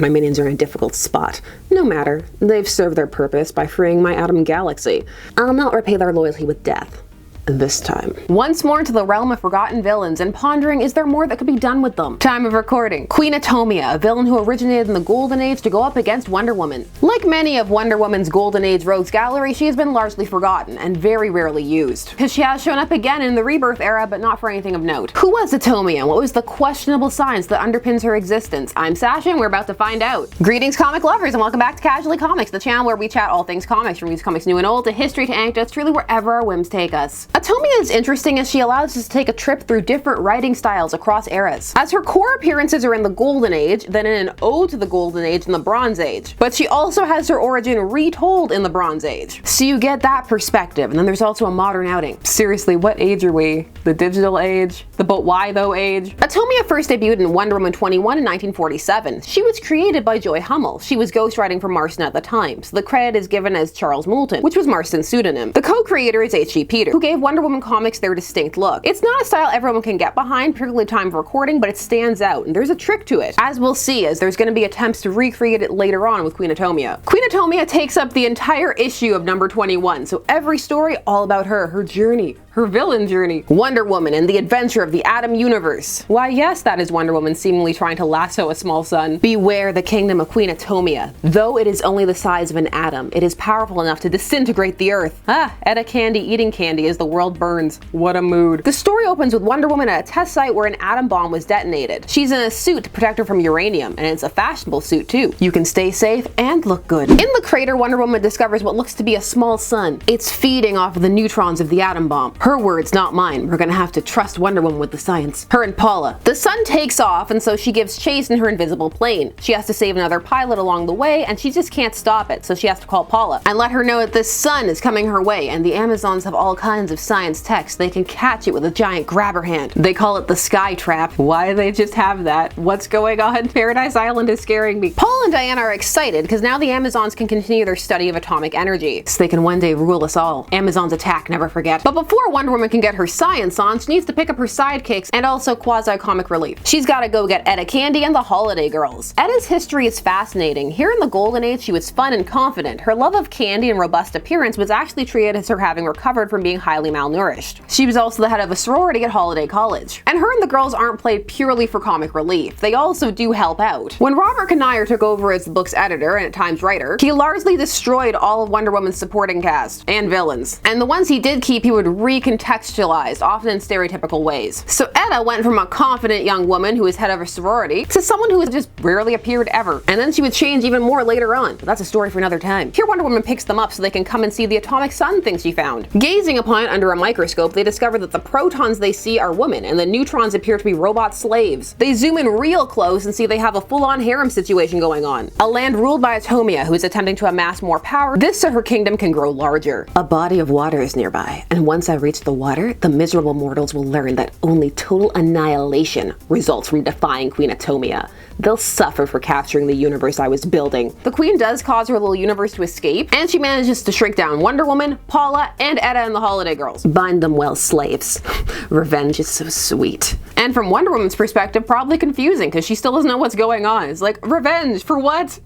my minions are in a difficult spot. No matter, they've served their purpose by freeing my atom galaxy. I'll not repay their loyalty with death. This time. Once more into the realm of forgotten villains and pondering, is there more that could be done with them? Time of recording. Queen Atomia, a villain who originated in the Golden Age to go up against Wonder Woman. Like many of Wonder Woman's Golden Age rogues gallery, she has been largely forgotten and very rarely used. Because she has shown up again in the Rebirth era, but not for anything of note. Who was Atomia and what was the questionable science that underpins her existence? I'm Sasha and we're about to find out. Greetings comic lovers and welcome back to Casually Comics, the channel where we chat all things comics, from comics new and old to history to anecdotes, truly wherever our whims take us. Atomia is interesting as she allows us to take a trip through different writing styles across eras. As her core appearances are in the Golden Age, then in an ode to the Golden Age in the Bronze Age. But she also has her origin retold in the Bronze Age. So you get that perspective, and then there's also a modern outing. Seriously, what age are we? The digital age? The but why though age? Atomia first debuted in Wonder Woman 21 in 1947. She was created by Joye Hummel. She was ghostwriting for Marston at the time, so the credit is given as Charles Moulton, which was Marston's pseudonym. The co-creator is H.G. Peter, who gave Wonder Woman comics their distinct look. It's not a style everyone can get behind, particularly time of recording, but it stands out, and there's a trick to it, as we'll see, as there's going to be attempts to recreate it later on with Queen Atomia. Queen Atomia takes up the entire issue of number 21, so every story all about her journey, her villain journey. Wonder Woman and the adventure of the Atom universe. Why yes, that is Wonder Woman seemingly trying to lasso a small son. Beware the kingdom of Queen Atomia. Though it is only the size of an atom, it is powerful enough to disintegrate the earth. Etta Candy eating candy as the world burns. What a mood. The story opens with Wonder Woman at a test site where an atom bomb was detonated. She's in a suit to protect her from uranium, and it's a fashionable suit too. You can stay safe and look good. In the crater, Wonder Woman discovers what looks to be a small sun. It's feeding off of the neutrons of the atom bomb. Her words, not mine. We're gonna have to trust Wonder Woman with the science. Her and Paula. The sun takes off, and so she gives chase in her invisible plane. She has to save another pilot along the way, and she just can't stop it, so she has to call Paula and let her know that this sun is coming her way, and the Amazons have all kinds of science tech, so they can catch it with a giant grabber hand. They call it the Sky Trap. Why do they just have that? What's going on? Paradise Island is scaring me. Paul and Diana are excited because now the Amazons can continue their study of atomic energy, so they can one day rule us all. Amazons attack, never forget. But before Wonder Woman can get her science on, she needs to pick up her sidekicks and also quasi-comic relief. She's gotta go get Etta Candy and the Holiday Girls. Etta's history is fascinating. Here in the Golden Age, she was fun and confident. Her love of candy and robust appearance was actually treated as her having recovered from being highly malnourished. She was also the head of a sorority at Holiday College. And her and the girls aren't played purely for comic relief. They also do help out. When Robert Kanigher took over as the book's editor and at times writer, he largely destroyed all of Wonder Woman's supporting cast and villains. And the ones he did keep, he would recontextualize, often in stereotypical ways. So Etta went from a confident young woman who is head of a sorority to someone who has just rarely appeared ever. And then she would change even more later on, but that's a story for another time. Here Wonder Woman picks them up so they can come and see the atomic sun thing she found. Gazing upon it under a microscope, they discover that the protons they see are women and the neutrons appear to be robot slaves. They zoom in real close and see they have a full-on harem situation going on. A land ruled by Atomia, who is attempting to amass more power, this so her kingdom can grow larger. A body of water is nearby, and once I reach the water, the miserable mortals will learn that only total annihilation results from defying Queen Atomia. They'll suffer for capturing the universe I was building. The Queen does cause her little universe to escape, and she manages to shrink down Wonder Woman, Paula, and Etta and the Holiday Girls. Bind them well, slaves. Revenge is so sweet. And from Wonder Woman's perspective, probably confusing, because she still doesn't know what's going on. It's like, revenge for what?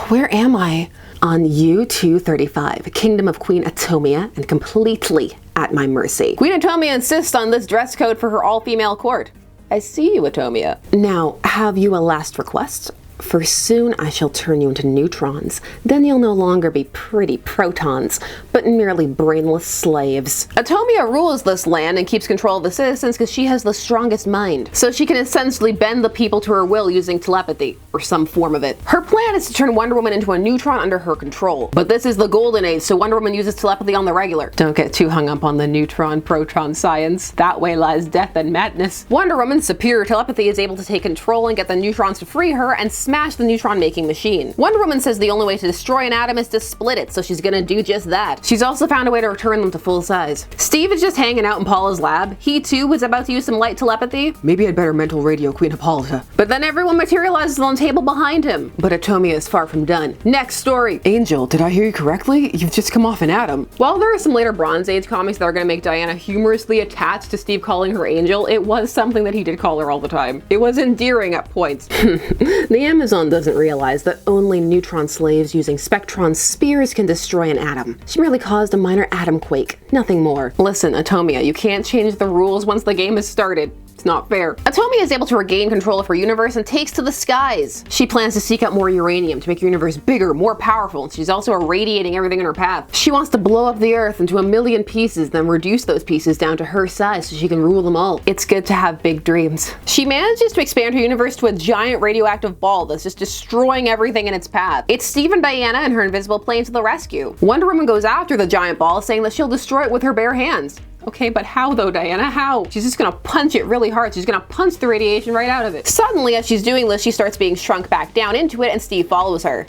Where am I? On U-235, Kingdom of Queen Atomia, and completely at my mercy. Queen Atomia insists on this dress code for her all-female court. I see you, Atomia. Now, have you a last request? For soon I shall turn you into neutrons. Then you'll no longer be pretty protons, but merely brainless slaves. Atomia rules this land and keeps control of the citizens because she has the strongest mind. So she can essentially bend the people to her will using telepathy, or some form of it. Her plan is to turn Wonder Woman into a neutron under her control. But this is the Golden Age, so Wonder Woman uses telepathy on the regular. Don't get too hung up on the neutron-proton science. That way lies death and madness. Wonder Woman's superior telepathy is able to take control and get the neutrons to free her and smash the neutron-making machine. Wonder Woman says the only way to destroy an atom is to split it, so she's gonna do just that. She's also found a way to return them to full size. Steve is just hanging out in Paula's lab. He too was about to use some light telepathy. Maybe I'd better mental radio Queen Hippolyta. But then everyone materializes on the table behind him. But Atomia is far from done. Next story. Angel, did I hear you correctly? You've just come off an atom. While there are some later Bronze Age comics that are gonna make Diana humorously attached to Steve calling her Angel, it was something that he did call her all the time. It was endearing at points. The Amazon doesn't realize that only neutron slaves using spectron spears can destroy an atom. She merely caused a minor atom quake, nothing more. Listen, Atomia, you can't change the rules once the game has started. It's not fair. Atomia is able to regain control of her universe and takes to the skies. She plans to seek out more uranium to make her universe bigger, more powerful, and she's also irradiating everything in her path. She wants to blow up the Earth into a million pieces, then reduce those pieces down to her size so she can rule them all. It's good to have big dreams. She manages to expand her universe to a giant radioactive ball that's just destroying everything in its path. It's Steve and Diana and her invisible plane to the rescue. Wonder Woman goes after the giant ball, saying that she'll destroy it with her bare hands. Okay, but how though, Diana? How? She's just gonna punch it really hard. She's gonna punch the radiation right out of it. Suddenly, as she's doing this, she starts being shrunk back down into it, and Steve follows her.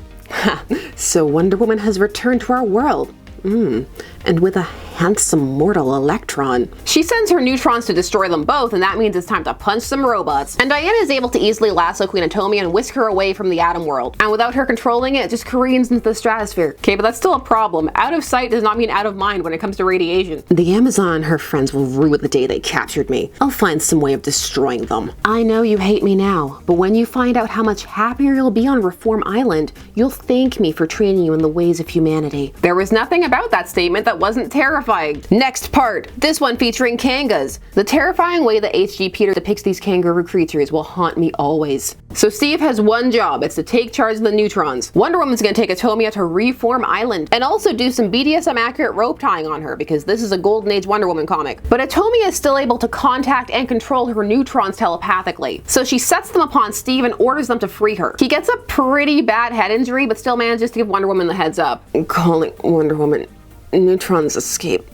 So Wonder Woman has returned to our world. And with a handsome mortal electron. She sends her neutrons to destroy them both, and that means it's time to punch some robots. And Diana is able to easily lasso Queen Atomia and whisk her away from the atom world. And without her controlling it, it just careens into the stratosphere. Okay, but that's still a problem. Out of sight does not mean out of mind when it comes to radiation. The Amazon and her friends will rue the day they captured me. I'll find some way of destroying them. I know you hate me now, but when you find out how much happier you'll be on Reform Island, you'll thank me for training you in the ways of humanity. There was nothing about that statement that wasn't terrifying. Next part, this one featuring kangas. The terrifying way that H.G. Peter depicts these kangaroo creatures will haunt me always. So Steve has one job, it's to take charge of the neutrons. Wonder Woman's gonna take Atomia to Reform Island and also do some BDSM accurate rope tying on her because this is a Golden Age Wonder Woman comic. But Atomia is still able to contact and control her neutrons telepathically. So she sets them upon Steve and orders them to free her. He gets a pretty bad head injury but still manages to give Wonder Woman the heads up. I'm calling Wonder Woman. Neutrons escape.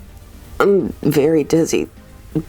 I'm very dizzy.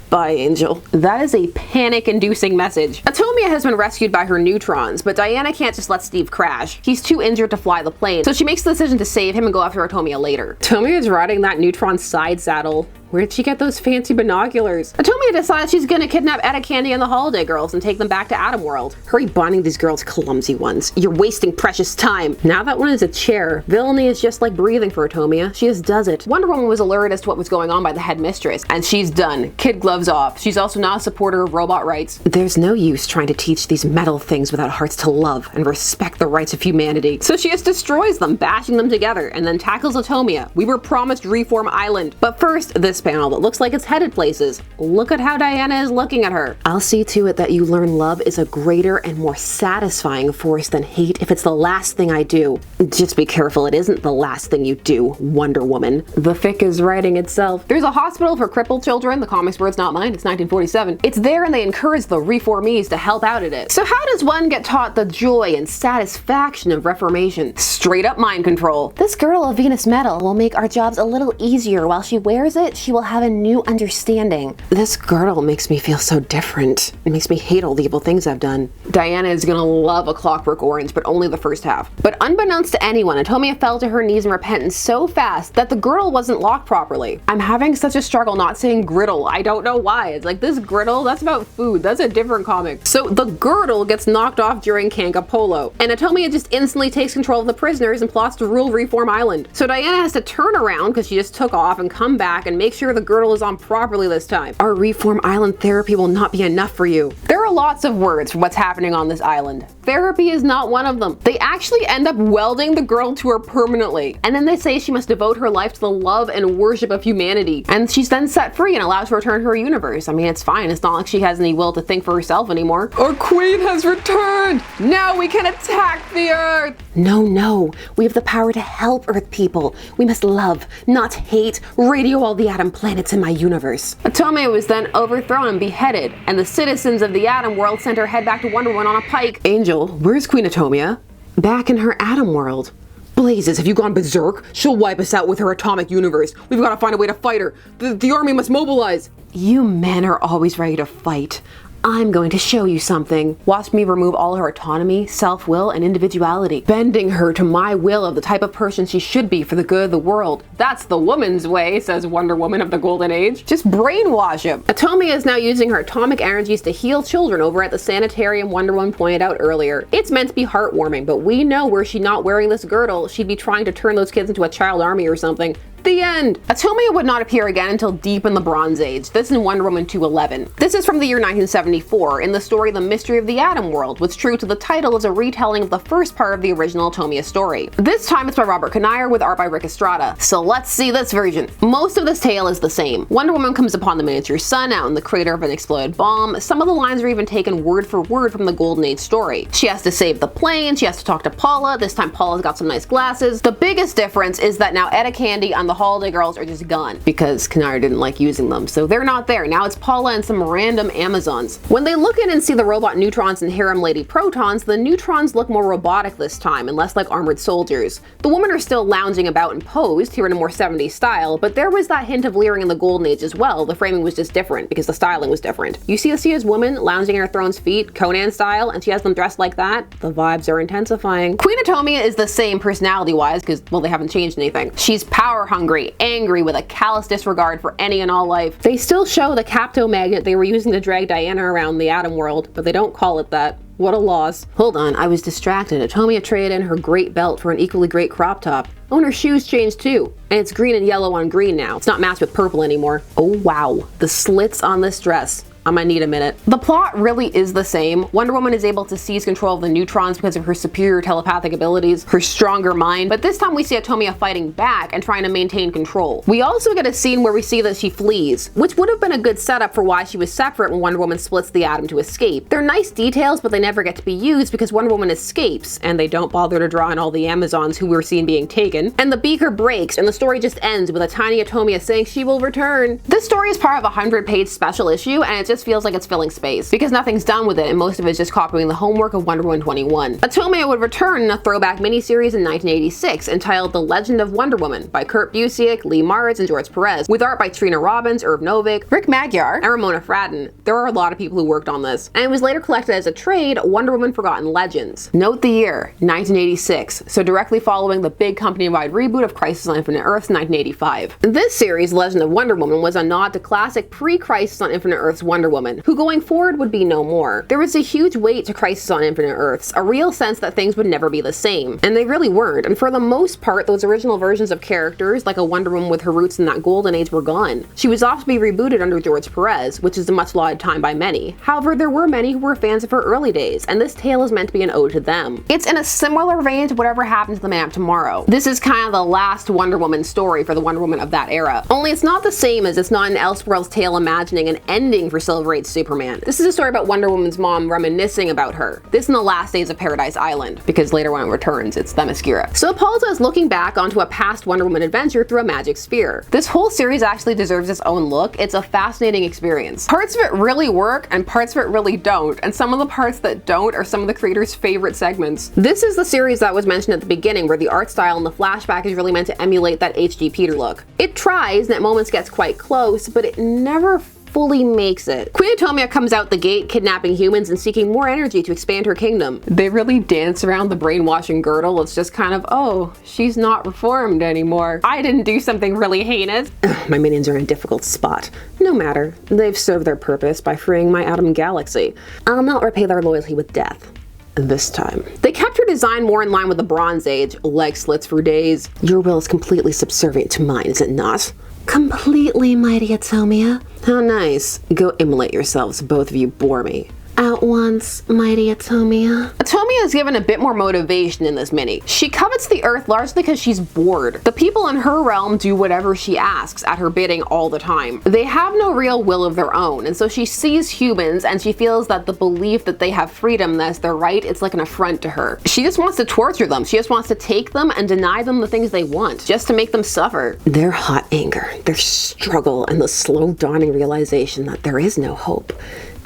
Bye, Angel. That is a panic-inducing message. Atomia has been rescued by her neutrons, but Diana can't just let Steve crash. He's too injured to fly the plane, so she makes the decision to save him and go after Atomia later. Atomia is riding that neutron side saddle. Where'd she get those fancy binoculars? Atomia decides she's gonna kidnap Etta Candy and the Holiday Girls and take them back to Atom World. Hurry bonding these girls, clumsy ones. You're wasting precious time. Now that one is a chair, villainy is just like breathing for Atomia. She just does it. Wonder Woman was alerted as to what was going on by the headmistress, and she's done. Kid gloves off. She's also not a supporter of robot rights. There's no use trying to teach these metal things without hearts to love and respect the rights of humanity. So she just destroys them, bashing them together, and then tackles Atomia. We were promised Reform Island. But first, this panel that looks like it's headed places. Look at how Diana is looking at her. I'll see to it that you learn love is a greater and more satisfying force than hate if it's the last thing I do. Just be careful it isn't the last thing you do, Wonder Woman. The fic is writing itself. There's a hospital for crippled children. The comic's words, not mine. It's 1947. It's there and they encourage the reformees to help out at it. So how does one get taught the joy and satisfaction of reformation? Straight up mind control. This girl of Venus metal will make our jobs a little easier. While she wears it, she will have a new understanding. This girdle makes me feel so different. It makes me hate all the evil things I've done. Diana is gonna love A Clockwork Orange, but only the first half. But unbeknownst to anyone, Atomia fell to her knees in repentance so fast that the girdle wasn't locked properly. I'm having such a struggle not saying griddle. I don't know why. It's like this griddle, that's about food. That's a different comic. So the girdle gets knocked off during Kanga Polo, and Atomia just instantly takes control of the prisoners and plots to rule Reform Island. So Diana has to turn around because she just took off and come back and make sure the girdle is on properly this time. Our Reform Island therapy will not be enough for you. There are lots of words for what's happening on this island. Therapy is not one of them. They actually end up welding the girl to her permanently. And then they say she must devote her life to the love and worship of humanity. And she's then set free and allowed to return to her universe. I mean, it's fine. It's not like she has any will to think for herself anymore. Our queen has returned! Now we can attack the Earth! No. We have the power to help Earth people. We must love, not hate. Radio all the atom planets in my universe. Atomia was then overthrown and beheaded, and the citizens of the Atom World sent her head back to Wonder Woman on a pike. Angel, where's Queen Atomia? Back in her Atom World. Blazes, have you gone berserk? She'll wipe us out with her atomic universe. We've got to find a way to fight her. The army must mobilize. You men are always ready to fight. I'm going to show you something. Watch me remove all her autonomy, self-will, and individuality, bending her to my will of the type of person she should be for the good of the world. That's the woman's way, says Wonder Woman of the Golden Age. Just brainwash him. Atomia is now using her atomic energies to heal children over at the sanitarium Wonder Woman pointed out earlier. It's meant to be heartwarming, but we know were she not wearing this girdle, she'd be trying to turn those kids into a child army or something. The end! Atomia would not appear again until deep in the Bronze Age. This in Wonder Woman 211. This is from the year 1974, in the story The Mystery of the Atom World, which, true to the title, is a retelling of the first part of the original Atomia story. This time it's by Robert Kanigher with art by Rick Estrada. So let's see this version. Most of this tale is the same. Wonder Woman comes upon the miniature sun out in the crater of an exploded bomb. Some of the lines are even taken word for word from the Golden Age story. She has to save the plane, she has to talk to Paula. This time Paula's got some nice glasses. The biggest difference is that now Etta Candy and the Holiday Girls are just gone, because Kanigher didn't like using them, so they're not there. Now it's Paula and some random Amazons. When they look in and see the robot neutrons and harem lady protons, the neutrons look more robotic this time and less like armored soldiers. The women are still lounging about and posed, here in a more 70s style, but there was that hint of leering in the Golden Age as well. The framing was just different because the styling was different. You see Asia's woman lounging at her throne's feet, Conan style, and she has them dressed like that. The vibes are intensifying. Queen Atomia is the same personality-wise because, well, they haven't changed anything. She's power-hungry, angry, with a callous disregard for any and all life. They still show the capto magnet they were using to drag Diana around the Atom world, but they don't call it that. What a loss. Hold on, I was distracted. Atomia traded in her great belt for an equally great crop top. Oh, and her shoes changed too. And it's green and yellow on green now. It's not matched with purple anymore. Oh wow, the slits on this dress. I might need a minute. The plot really is the same. Wonder Woman is able to seize control of the neutrons because of her superior telepathic abilities, her stronger mind, but this time we see Atomia fighting back and trying to maintain control. We also get a scene where we see that she flees, which would have been a good setup for why she was separate when Wonder Woman splits the atom to escape. They're nice details, but they never get to be used because Wonder Woman escapes, and they don't bother to draw in all the Amazons who we're seen being taken, and the beaker breaks, and the story just ends with a tiny Atomia saying she will return. This story is part of a 100-page special issue, and it just feels like it's filling space because nothing's done with it, and most of it's just copying the homework of Wonder Woman 21. Atomia would return in a throwback miniseries in 1986 entitled The Legend of Wonder Woman by Kurt Busiek, Lee Martz, and George Perez, with art by Trina Robbins, Irv Novick, Rick Magyar, and Ramona Fradden. There are a lot of people who worked on this, and it was later collected as a trade, Wonder Woman Forgotten Legends. Note the year, 1986, so directly following the big company-wide reboot of Crisis on Infinite Earths 1985. This series, Legend of Wonder Woman, was a nod to classic pre-Crisis on Infinite Earths Wonder Woman, who going forward would be no more. There was a huge weight to Crisis on Infinite Earths, a real sense that things would never be the same. And they really weren't, and for the most part, those original versions of characters, like a Wonder Woman with her roots in that golden age, were gone. She was off to be rebooted under George Perez, which is a much lauded time by many. However, there were many who were fans of her early days, and this tale is meant to be an ode to them. It's in a similar vein to whatever happened to the Man of Tomorrow. This is kind of the last Wonder Woman story for the Wonder Woman of that era. Only it's not the same, as it's not an Elseworlds tale imagining an ending for Silver Age Superman. This is a story about Wonder Woman's mom reminiscing about her. This in the last days of Paradise Island, because later when it returns, it's Themyscira. So Paul's is looking back onto a past Wonder Woman adventure through a magic sphere. This whole series actually deserves its own look. It's a fascinating experience. Parts of it really work, and parts of it really don't, and some of the parts that don't are some of the creators' favorite segments. This is the series that was mentioned at the beginning, where the art style in the flashback is really meant to emulate that H.G. Peter look. It tries, and at moments gets quite close, but it never fully makes it. Queen Atomia comes out the gate kidnapping humans and seeking more energy to expand her kingdom. They really dance around the brainwashing girdle. It's just kind of, oh, she's not reformed anymore. I didn't do something really heinous. My minions are in a difficult spot. No matter. They've served their purpose by freeing my atom galaxy. I'll not repay their loyalty with death. This time. They kept her design more in line with the Bronze Age, leg slits for days. Your will is completely subservient to mine, is it not? Completely, mighty Atomia. How nice. Go immolate yourselves, both of you bore me. At once, mighty Atomia. Atomia is given a bit more motivation in this mini. She covets the Earth largely because she's bored. The people in her realm do whatever she asks at her bidding all the time. They have no real will of their own, and so she sees humans and she feels that the belief that they have freedom, that's their right, it's like an affront to her. She just wants to torture them. She just wants to take them and deny them the things they want, just to make them suffer. Their hot anger, their struggle, and the slow dawning realization that there is no hope.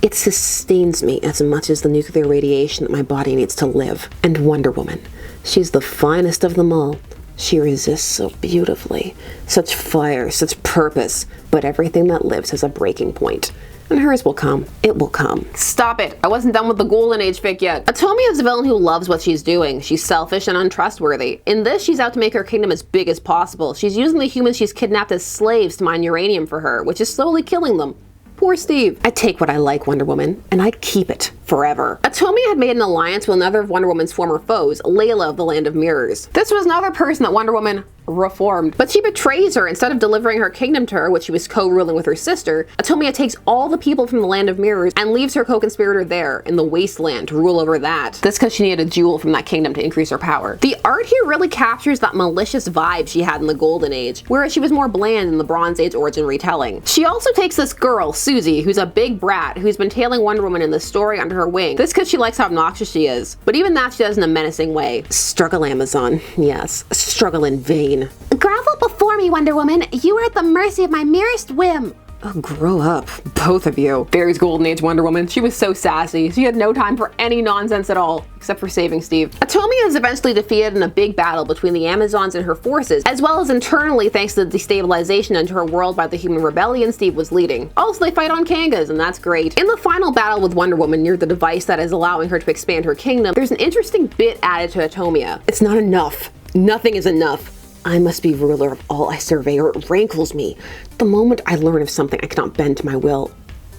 It sustains me as much as the nuclear radiation that my body needs to live. And Wonder Woman, she's the finest of them all. She resists so beautifully. Such fire, such purpose. But everything that lives has a breaking point. And hers will come. It will come. Stop it. I wasn't done with the Golden Age fic yet. Atomia is a villain who loves what she's doing. She's selfish and untrustworthy. In this, she's out to make her kingdom as big as possible. She's using the humans she's kidnapped as slaves to mine uranium for her, which is slowly killing them. Poor Steve. I'd take what I like, Wonder Woman, and I'd keep it forever. Atomia had made an alliance with another of Wonder Woman's former foes, Layla of the Land of Mirrors. This was another person that Wonder Woman reformed. But she betrays her. Instead of delivering her kingdom to her, which she was co-ruling with her sister, Atomia takes all the people from the Land of Mirrors and leaves her co-conspirator there in the Wasteland to rule over that. This because she needed a jewel from that kingdom to increase her power. The art here really captures that malicious vibe she had in the Golden Age, whereas she was more bland in the Bronze Age origin retelling. She also takes this girl, Susie, who's a big brat who's been tailing Wonder Woman in the story under her wing. This because she likes how obnoxious she is. But even that she does in a menacing way. Struggle, Amazon. Yes, struggle in vain. Grovel before me, Wonder Woman. You are at the mercy of my merest whim. Oh, grow up, both of you. Barry's Golden Age Wonder Woman, she was so sassy. She had no time for any nonsense at all, except for saving Steve. Atomia is eventually defeated in a big battle between the Amazons and her forces, as well as internally thanks to the destabilization into her world by the human rebellion Steve was leading. Also, they fight on Kangas, and that's great. In the final battle with Wonder Woman near the device that is allowing her to expand her kingdom, there's an interesting bit added to Atomia. It's not enough. Nothing is enough. I must be ruler of all I survey, or it rankles me. The moment I learn of something I cannot bend to my will,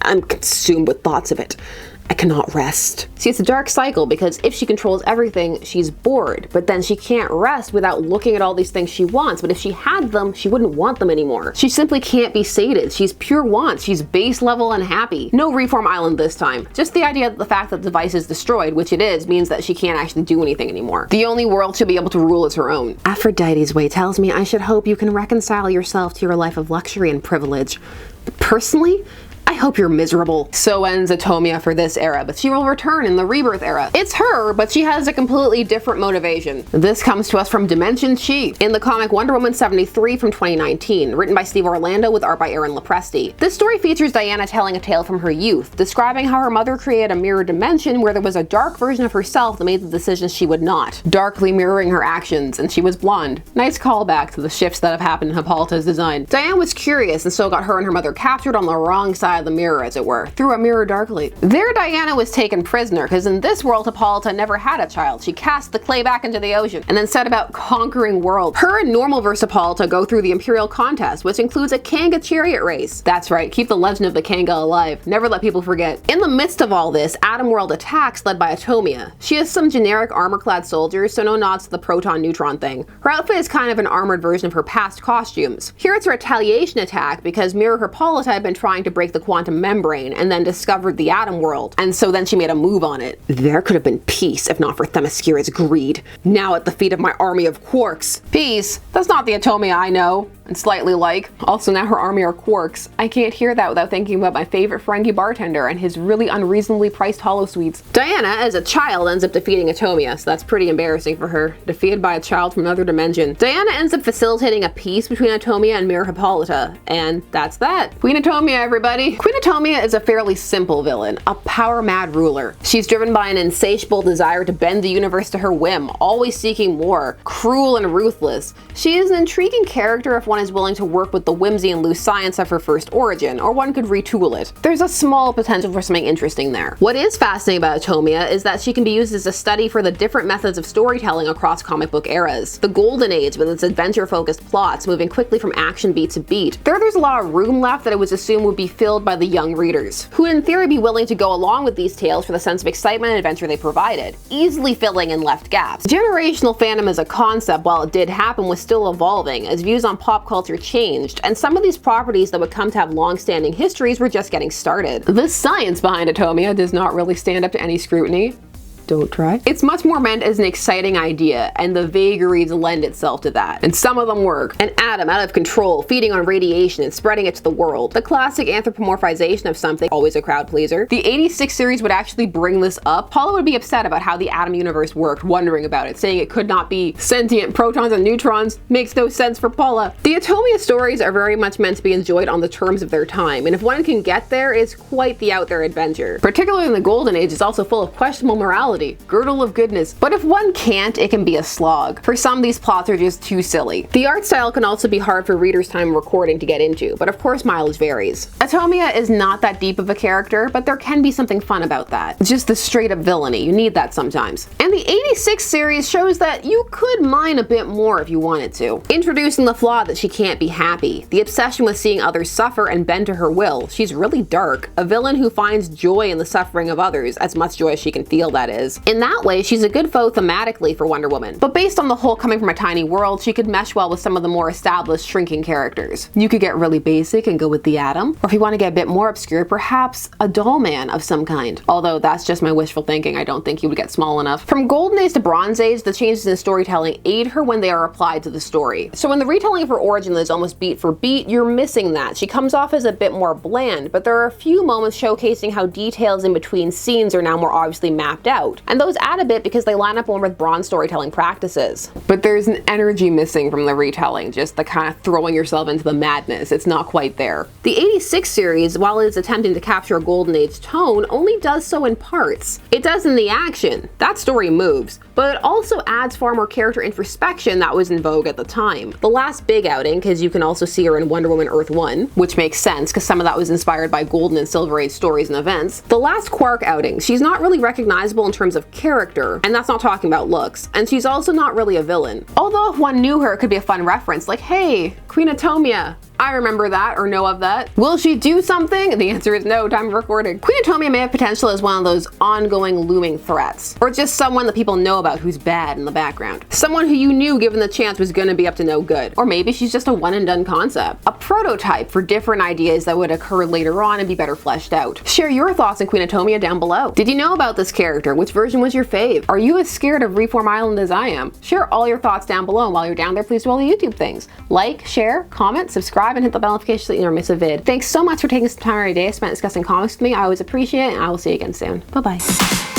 I'm consumed with thoughts of it. I cannot rest. See, it's a dark cycle because if she controls everything, she's bored, but then she can't rest without looking at all these things she wants. But if she had them, she wouldn't want them anymore. She simply can't be sated. She's pure want. She's base level unhappy. No Reform Island this time. Just the idea that the fact that the device is destroyed, which it is, means that she can't actually do anything anymore. The only world she'll be able to rule is her own. Aphrodite's way tells me I should hope you can reconcile yourself to your life of luxury and privilege. But personally, I hope you're miserable. So ends Atomia for this era, but she will return in the Rebirth era. It's her, but she has a completely different motivation. This comes to us from Dimension Chi in the comic Wonder Woman 73 from 2019, written by Steve Orlando with art by Aaron Lopresti. This story features Diana telling a tale from her youth, describing how her mother created a mirror dimension where there was a dark version of herself that made the decisions she would not, darkly mirroring her actions, and she was blonde. Nice callback to the shifts that have happened in Hippolyta's design. Diana was curious and so got her and her mother captured on the wrong side of the mirror, as it were, through a mirror darkly. There Diana was taken prisoner, because in this world Hippolyta never had a child. She cast the clay back into the ocean, and then set about conquering worlds. Her and normal verse Hippolyta go through the Imperial contest, which includes a Kanga chariot race. That's right, keep the legend of the Kanga alive. Never let people forget. In the midst of all this, Atom World attacks led by Atomia. She has some generic armor-clad soldiers, so no nods to the proton-neutron thing. Her outfit is kind of an armored version of her past costumes. Here it's a retaliation attack because Mirror Hippolyta had been trying to break the quantum membrane and then discovered the Atom World, and so then she made a move on it. There could have been peace if not for Themyscira's greed. Now at the feet of my army of quarks. Peace? That's not the Atomia I know and slightly like. Also now her army are quarks. I can't hear that without thinking about my favorite Ferengi bartender and his really unreasonably priced holosuites. Diana, as a child, ends up defeating Atomia, so that's pretty embarrassing for her. Defeated by a child from another dimension. Diana ends up facilitating a peace between Atomia and Mirror Hippolyta, and that's that. Queen Atomia, everybody. Queen Atomia is a fairly simple villain, a power-mad ruler. She's driven by an insatiable desire to bend the universe to her whim, always seeking more, cruel and ruthless. She is an intriguing character if one is willing to work with the whimsy and loose science of her first origin, or one could retool it. There's a small potential for something interesting there. What is fascinating about Atomia is that she can be used as a study for the different methods of storytelling across comic book eras. The Golden Age, with its adventure-focused plots moving quickly from action beat to beat. There's a lot of room left that it was assumed would be filled by the young readers, who would in theory be willing to go along with these tales for the sense of excitement and adventure they provided, easily filling in left gaps. Generational fandom as a concept, while it did happen, was still evolving as views on pop culture changed, and some of these properties that would come to have long-standing histories were just getting started. The science behind Atomia does not really stand up to any scrutiny. Don't try. It's much more meant as an exciting idea, and the vagaries lend itself to that. And some of them work. An atom out of control, feeding on radiation and spreading it to the world. The classic anthropomorphization of something, always a crowd pleaser. The 86 series would actually bring this up. Paula would be upset about how the atom universe worked, wondering about it, saying it could not be sentient protons and neutrons. Makes no sense for Paula. The Atomia stories are very much meant to be enjoyed on the terms of their time, and if one can get there, it's quite the out there adventure. Particularly in the Golden Age, it's also full of questionable morality. Girdle of goodness. But if one can't, it can be a slog. For some, these plots are just too silly. The art style can also be hard for readers' time recording to get into, but of course mileage varies. Atomia is not that deep of a character, but there can be something fun about that. Just the straight up villainy, you need that sometimes. And the 86 series shows that you could mine a bit more if you wanted to. Introducing the flaw that she can't be happy, the obsession with seeing others suffer and bend to her will. She's really dark. A villain who finds joy in the suffering of others, as much joy as she can feel, that is. is. In that way, she's a good foe thematically for Wonder Woman. But based on the whole coming from a tiny world, she could mesh well with some of the more established shrinking characters. You could get really basic and go with the Atom, or if you want to get a bit more obscure, perhaps a doll man of some kind. Although that's just my wishful thinking, I don't think he would get small enough. From Golden Age to Bronze Age, the changes in storytelling aid her when they are applied to the story. So when the retelling of her origin is almost beat for beat, you're missing that. She comes off as a bit more bland, but there are a few moments showcasing how details in between scenes are now more obviously mapped out. And those add a bit because they line up more with bronze storytelling practices. But there's an energy missing from the retelling, just the kind of throwing yourself into the madness. It's not quite there. The 86 series, while it is attempting to capture a Golden Age tone, only does so in parts. It does in the action. That story moves, but it also adds far more character introspection that was in vogue at the time. The last big outing, because you can also see her in Wonder Woman Earth 1, which makes sense because some of that was inspired by Golden and Silver Age stories and events. The last Quark outing, she's not really recognizable in terms of character, and that's not talking about looks, and she's also not really a villain. Although if one knew her, it could be a fun reference, like, hey, Queen Atomia. I remember that or know of that. Will she do something? The answer is no, time of recording. Queen Atomia may have potential as one of those ongoing looming threats, or just someone that people know about who's bad in the background. Someone who you knew given the chance was gonna be up to no good. Or maybe she's just a one and done concept. A prototype for different ideas that would occur later on and be better fleshed out. Share your thoughts on Queen Atomia down below. Did you know about this character? Which version was your fave? Are you as scared of Reform Island as I am? Share all your thoughts down below, and while you're down there, please do all the YouTube things. Like, share, comment, subscribe, and hit the bell notification so that you don't miss a vid. Thanks so much for taking some time out of your day spent discussing comics with me. I always appreciate it, and I will see you again soon. Bye bye.